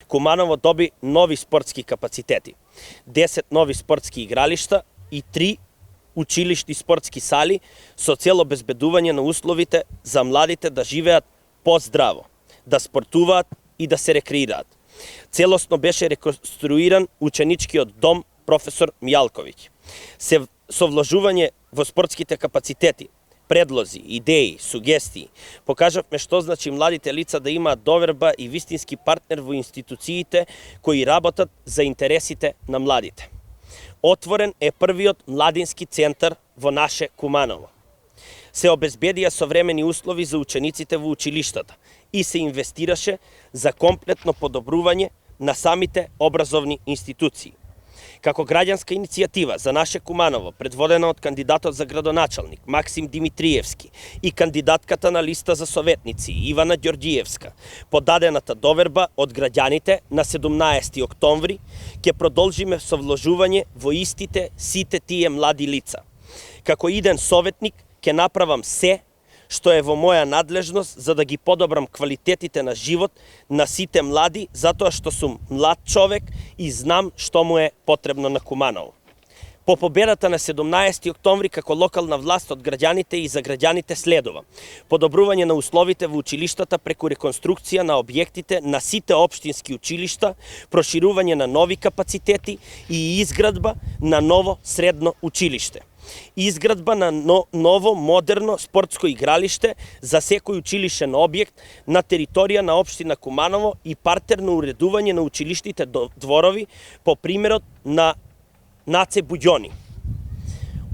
Kumanovo доби нови спортски капацитети, 10 нови спортски игралишта и 3 училишни спортски сали со цел обезбедување на условите за младите да живеат поздраво, да спортуваат и да се рекреираат. Целосно беше реконструиран ученичкиот дом професор Мијалковиќ. Со вложување во спортските капацитети, предлози, идеи, сугестии, покажавме што значи младите лица да имаат доверба и вистински партнер во институциите кои работат за интересите на младите. Отворен е првиот младински центар во наше Куманово. Се обезбедија современи услови за учениците во училиштата и се инвестираше за комплетно подобрување на самите образовни институции. Како граѓанска иницијатива за наше Куманово, предводена од кандидатот за градоначалник Максим Димитриевски и кандидатката на листа за советници Ивана Ѓорѓиевска, подадената доверба од граѓаните на 17 октомври, ќе продолжиме со вложување во истите сите тие млади лица. Како иден советник ќе направам се што е во моја надлежност за да ги подобрам квалитетите на живот на сите млади, затоа што сум млад човек и знам што му е потребно на Куманово. По победата на 17 октомври како локална власт од граѓаните и за граѓаните следува подобрување на условите во училиштата преку реконструкција на објектите на сите општински училишта, проширување на нови капацитети и изградба на ново средно училиште. Изградба на ново, модерно спортско игралиште за секој училишен објект на територија на општина Куманово и партерно уредување на училишните дворови по примерот на Наце Буѓони.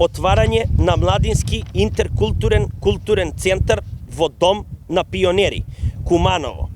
Отварање на младински интеркултурен културен центар во Дом на пионери Куманово,